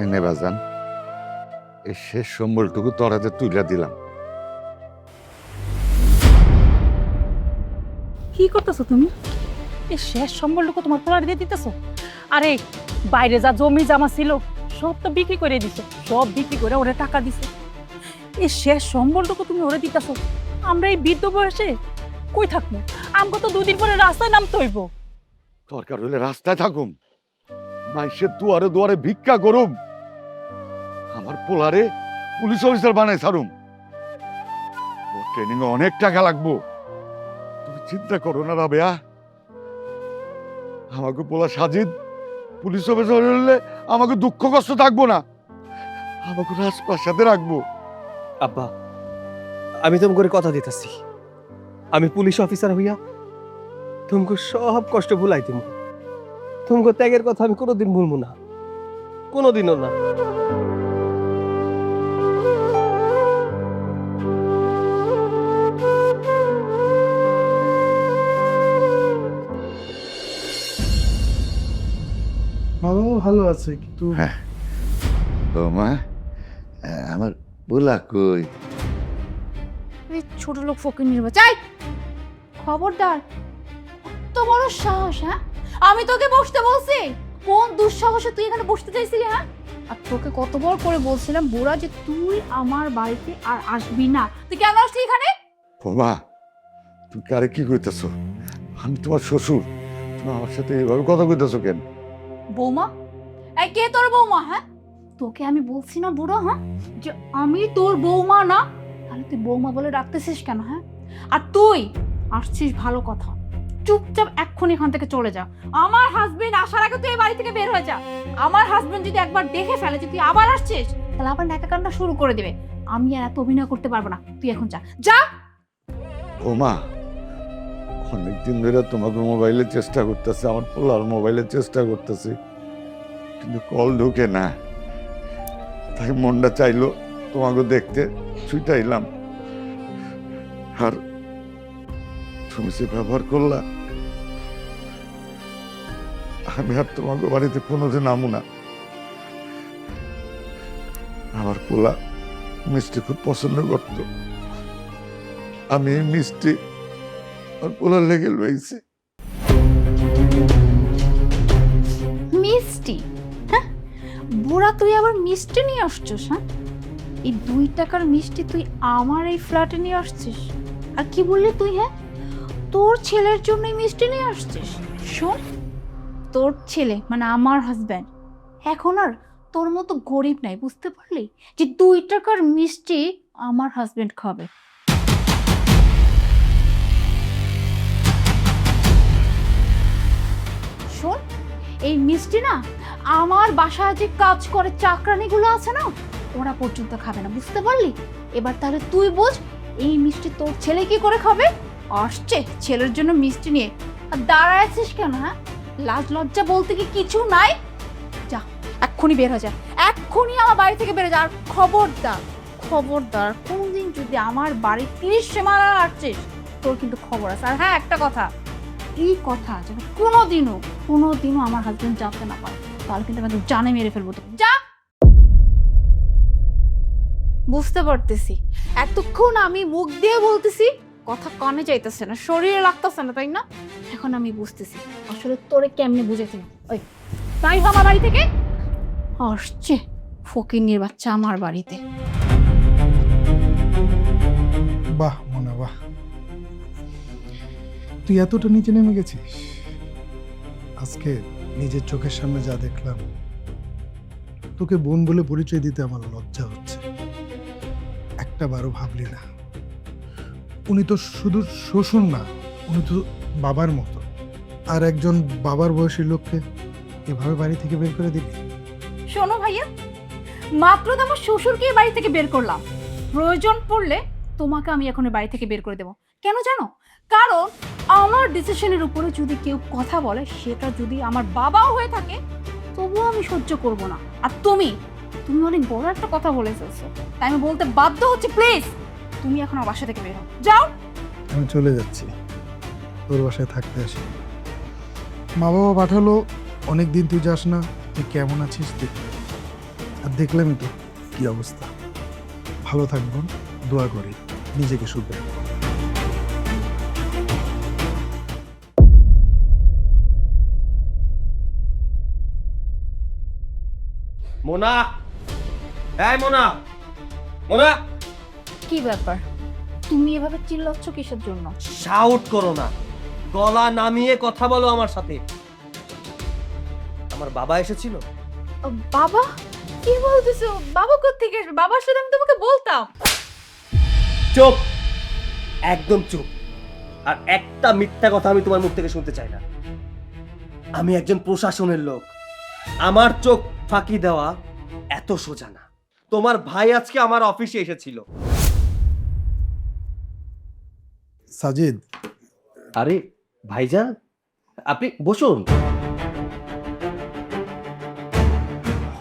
এনে বাজান, এই শেষ সম্বলটুকু তোরাতে তুলে দিলাম। কি করতেছো তুমি? এই শেষ সম্বলটুকু তোমার পোলার দিয়ে দিতেছো? আরে বাইরে যা জমি জামা ছিল সব তো বিক্রি করে দিছো, সব বিক্রি করে ওরে টাকা দিছো। এই শেষ সম্বলটুকু তুমি ওরে দিতেছো? আমরা এই বৃদ্ধ বয়সে কই থাকবো? আমাকে তো দুদিন পরে রাস্তায় নামতে হইব। দরকার হলে রাস্তায় থাকুম, মাইসের দুয়ারে দুয়ারে ভিক্ষা করুম, আমার পোলারে পুলিশ অফিসার বানাই ছাড়ুম। ওর ট্রেনিং এ অনেক টাকা লাগবো। তুমি চিন্তা করো না রাবেয়া, আমাকে পোলা সাজিদ পুলিশ অফিসার হলে আমাকে দুঃখ কষ্ট থাকবো না, আমাকে রাজপ্রাসাদে রাখবো। আব্বা, আমি তোমাকে কথা দিতেছি, আমি পুলিশ অফিসার হইয়া তোমাকে সব কষ্ট ভুলাই দিব। তোমাকে ত্যাগের কথা আমি কোনোদিন ভুলবো না, কোনোদিনও না। বাবাও ভালো আছে, কিন্তু হ্যাঁ বৌমা, আমার পোলা কই? এই ছোট লোক ফকির চাই। খবরদার, কত বড় সাহস! হ্যাঁ, আমি তোকে বসতে বলছি? কোন দুঃসাহসে তুই এখানে বসতে চাইছিলি? হ্যাঁ, আর তোকে কতবার করে বলছিলাম বুড়া যে তুই আমার বাড়িতে আর আসবি না। তুই কেন আসলি এখানে? বৌমা, তুমি কারে কি কইতেছো? আমি তোমার শ্বশুর, তুমি আমার সাথে এইভাবে কথা কইতেছো কেন? বৌমা? এই কে তোর বৌমা? হ্যাঁ, তোকে আমি বলছি না বুড়ো, হ্যাঁ, যে আমি তোর বৌমা না? তাহলে তুই বৌমা বলে ডাকতেছিস কেন? হ্যাঁ, আর তুই আসছিস ভালো কথা, চুপচাপ এক্ষুনি এখান থেকে চলে যা। আমার হাজবেন্ড আসার আগে তুই এই বাড়ি থেকে বের হয়ে যা। আমার হাজবেন্ড যদি একবার দেখে ফেলে যে তুই আবার আসছিস, তাহলে আবার ন্যাকাকান্না শুরু করে দেবে। আমি আর এত অভিনয় করতে পারবো না, তুই এখন যা যা। বৌমা, অনেকদিন ধরে তোমাকে মোবাইলে চেষ্টা করতেছে, আমার পোলার মোবাইলে চেষ্টা করতেছি, কিন্তু কল ঢুকে না। তাই মনটা চাইলো তোমাকে দেখতে, ছুটাইলাম। আর তুমি যে ব্যবহার করলা, আমি আর তোমাকে বাড়িতে কোনোদিন আমু না। আমার পোলা মিষ্টি খুব পছন্দ করত, আমি এই মিষ্টি আর পোলার লেগে লইছি। মিষ্টি? হ্যাঁ, বুড়া তুই আবার মিষ্টি নিয়ে আসছিস? হ্যাঁ, এই 2 টাকার মিষ্টি তুই আমার এই ফ্ল্যাটে নিয়ে আসছিস? আর কি বললি তুই? হ্যাঁ, তোর ছেলের জন্যই মিষ্টি নিয়ে আসছিস? শোন, তোর ছেলে মানে আমার হাজব্যান্ড এখন আর তোর মতো গরিব নাই, বুঝতে পারলি? যে 2 টাকার মিষ্টি আমার হাজব্যান্ড খাবে। শোন, এই মিষ্টি না আমার বাসায় যে কাজ করে চাকরানিগুলো আছে না, ওরা পর্যন্ত খাবে না, বুঝতে পারলি? এবার তাহলে তুই বোঝ, এই মিষ্টি তোর ছেলে কি করে খাবে। আসছে ছেলের জন্য মিষ্টি নিয়ে, আর দাঁড়ায় আছিস কেন? হ্যাঁ, লাজ লজ্জা বলতে কি কিছু নাই? যা এক্ষুনি বের হয়ে যা, এক্ষুনি আমার বাড়ি থেকে বেরো যা। আর খবরদার, খবরদার, কোনদিন যদি আমার বাড়ি 30 সীমানা আসছিস, তোর কিন্তু খবর আছে। আর হ্যাঁ, একটা কথা, এই কথা যেন কোনোদিনও কোনোদিনও আমার হাজবেন্ড জানতে না পারে, তাহলে কিন্তু আমি জানে মেরে ফেলবো তোকে। যা। বুঝতে পারতেছি এতক্ষণ আমি মুখ দিয়ে বলতেছি, কথা কানে যাইতেছে না, শরীরে লাগতেছে না, তাই না? এখন আমি বুঝতেছি আসলে তোরে কেমনে বুঝেছি। ওই তাই আমার বাড়ি থেকে আসছে ফকিন্নির বাচ্চা আমার বাড়িতে। বাহ মনে, বাহ, তুই এতটা নিচে নেমে গেছিস। আজকে নিজের চোখের সামনে যা দেখলাম, তোকে বোন বলে পরিচয় দিতে আমার লজ্জা হচ্ছে। একটা বারও ভাবলি না উনি তো শুধু শ্বশুর না, উনি তো বাবার মতো। আর একজন বাবার বয়সী লোককে এভাবে বাড়ি থেকে বের করে দিবি? শোনো ভাইয়া, মাত্র তো আমার শ্বশুরকে বাড়ি থেকে বের করলাম, প্রয়োজন পড়লে তোমাকে আমি এখন বাড়ি থেকে বের করে দেবো। কেন জানো? কারণ আমার ডিসিশনের উপরে যদি কেউ কথা বলে, সেটা যদি আমার বাবাও হয়ে থাকে, তবুও আমি সহ্য করব না। আর তুমি অনেক বড় একটা কথা বলে ফেলছো, তাই আমি বলতে বাধ্য হচ্ছি, প্লিজ তুমি এখন আমার বাসা থেকে বের হও, যাও। আমি চলে যাচ্ছি, তোর বাসায় থাকতে আসি। মা বাবা পাঠালো, অনেকদিন তুই যাস না, তুই কেমন আছিস দেখতে। আর দেখলামই তো কি অবস্থা। ভালো থাকবো, দোয়া করি নিজেকে শুধরে। মোনা, এই মোনা, মোনা, কি ব্যাপার, তুমি এভাবে চিল্লাচ্ছ কিসের জন্য? শাউট করো না, গলা নামিয়ে কথা বলো আমার সাথে। আমার বাবা এসেছিল। বাবা? কি বলতেছো? বাবা কোত্থেকে আসবে? বাবার সাথে আমি তোমাকে বলতাম। চুপ, একদম চুপ। আর একটা মিথ্যা কথা আমি তোমার মুখ থেকে শুনতে চাই না। আমি একজন প্রশাসনের লোক, আমার চোখ ফাঁকি দেওয়া এত সোজা না। তোমার ভাই আজকে আমার অফিসে এসেছিল। সাজিদ, আরে ভাইজান, আপনি বসুন।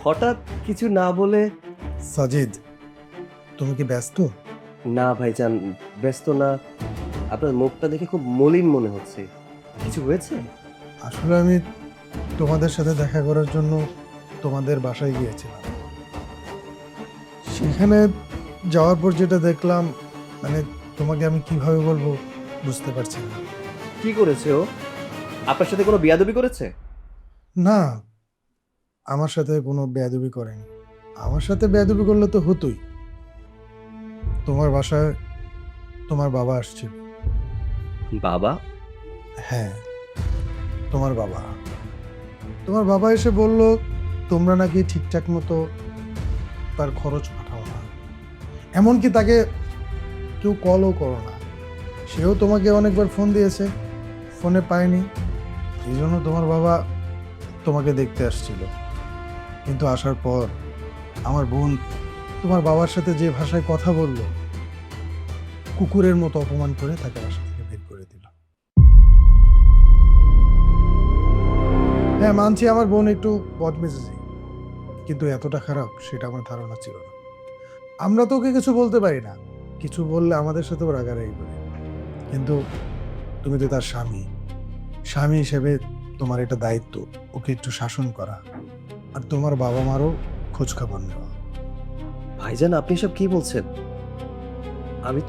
হঠাৎ কিছু না বলে। সাজিদ, তুমি কি ব্যস্ত? না ভাইজান, ব্যস্ত না। আপনার মুখটা দেখে খুব মলিন মনে হচ্ছে। কিছু হয়েছে? আসলে আমি তোমাদের সাথে দেখা করার জন্য তোমাদের বাসায় গিয়েছিলাম। সেখানে যাওয়ার পর যেটা দেখলাম, মানে তোমাকে আমি কিভাবে বলবো বুঝতে পারছি না। কি করেছে ও? আপনার সাথে কোনো বিয়াদবি করেছে? না, আমার সাথে কোনো বেয়াদবি করেনি। আমার সাথে বেয়াদবি করলে তো হতোই। তোমার বাসায় তোমার বাবা আসছিল। বাবা? হ্যাঁ, তোমার বাবা। তোমার বাবা এসে বলল তোমরা নাকি ঠিকঠাক মতো তার খরচ পাঠাও না, এমনকি তাকে কেউ কলও করো না। সেও তোমাকে অনেকবার ফোন দিয়েছে, ফোনে পায়নি। এই জন্য তোমার বাবা তোমাকে দেখতে আসছিল। কিন্তু আসার পর আমার বোন তোমার বাবার সাথে যে ভাষায় কথা বলল, কুকুরের মতো অপমান করে তাকে বাসা থেকে বের করে দিল। হ্যাঁ, মানছি আমার বোন একটু বদমেজাজি, কিন্তু এতটা খারাপ সেটা আমার ধারণা ছিল না। আমরা তো ওকে কিছু বলতে পারি না, কিছু বললে আমাদের সাথেও রাগারাগি করে। কিন্তু তুমি তো তার স্বামী, স্বামী হিসেবে তোমার এটা দায়িত্ব ওকে একটু শাসন করা, আর তোমার বাবা মারও খোঁজ খবর নেওয়া। ভাইজান, আপনি সব কি বলছেন? আমি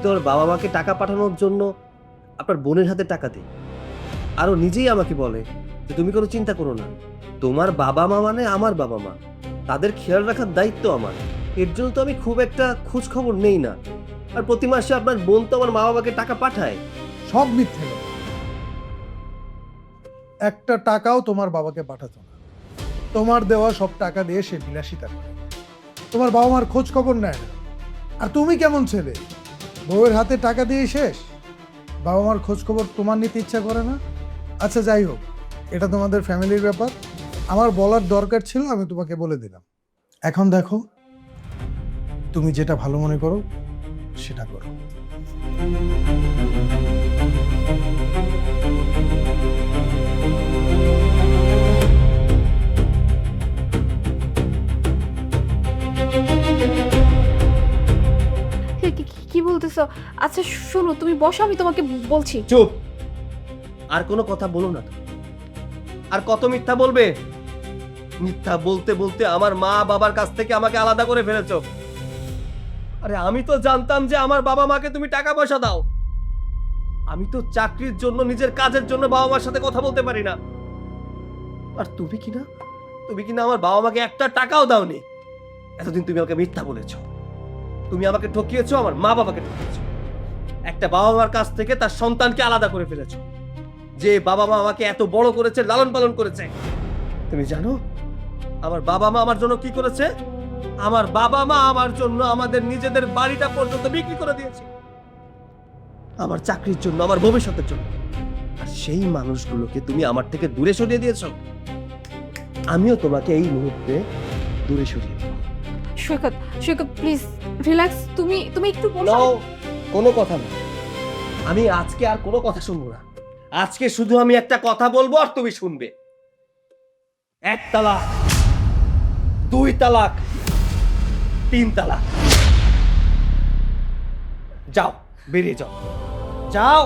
তো ওর বাবা মাকে টাকা পাঠানোর জন্য আপনার বোনের হাতে টাকা দিই। আর ও নিজেই আমাকে বলে যে তুমি কোনো চিন্তা করো না, তোমার বাবা মা মানে আমার বাবা মা, তাদের খেয়াল রাখার দায়িত্ব আমার। এর জন্য তো আমি খুব একটা খোঁজ খবর নেই না। আর প্রতি মাসে আপনার বোন তো আমার মা বাবাকে টাকা পাঠায়। সব মিথ্যে কথা। একটা টাকাও তোমার বাবাকে পাঠাতো না। তোমার দেওয়া সব টাকা দিয়ে সে বিলাসিতা করে। তোমার বাবা মার খোঁজ খবর নেয় না। আর তুমি কেমন ছেলে, বউয়ের হাতে টাকা দিয়ে শেষ, বাবা মার খোঁজ খবর তোমার নিতে ইচ্ছা করে না? আচ্ছা, যাই হোক, এটা তোমাদের ফ্যামিলির ব্যাপার। আমার বলার দরকার ছিল, আমি তোমাকে বলে দিলাম। এখন দেখো, তুমি যেটা ভালো মনে করো সেটা করো। কি বলতেছো? আচ্ছা শোনো, তুমি বসো, আমি তোমাকে বলছি। চুপ, আর কোনো কথা বলো না। আর কত মিথ্যা বলবে? মিথ্যা বলতে বলতে আমার মা বাবার কাছ থেকে আমাকে আলাদা করে ফেলেছো। আরে আমি তো জানতাম যে আমার বাবা মাকে তুমি টাকা পয়সা দাও। আমি তো চাকরির জন্য, নিজের কাজের জন্য বাবা মার সাথে কথা বলতে পারি না। আর তুমি কিনা আমার বাবা মাকে একটা টাকাও দাওনি। এতদিন তুমি আমাকে মিথ্যা বলেছো, তুমি আমাকে ঠকিয়েছো, আমার মা বাবাকে ঠকিয়েছো। একটা বাবা মার কাছ থেকে তার সন্তানকে আলাদা করে ফেলেছো। যে বাবা মা আমাকে এত বড় করেছে, লালন পালন করেছে, তুমি জানো আমার বাবা মা আমার জন্য কি করেছে? আমার বাবা মা আমার জন্য আমাদের নিজেদের বাড়িটা পর্যন্ত বিক্রি করে দিয়েছে, আমার চাকরির জন্য, আমার ভবিষ্যতের জন্য। আর সেই মানুষগুলোকে তুমি আমার থেকে দূরে সরিয়ে দিয়েছো। আমিও তোমাকে এই মুহূর্তে দূরে সরিয়ে দেব। সৈকত, সৈকত প্লিজ রিল্যাক্স। তুমি একটু বসো। নাও, কোনো কথা না। আমি আজকে আর কোনো কথা শুনবো না। আজকে শুধু আমি একটা কথা বলবো আর তুমি শুনবে। 1 তালাক, 2 তালাক, 3 তালাক। যাও, বেরিয়ে যাও, যাও।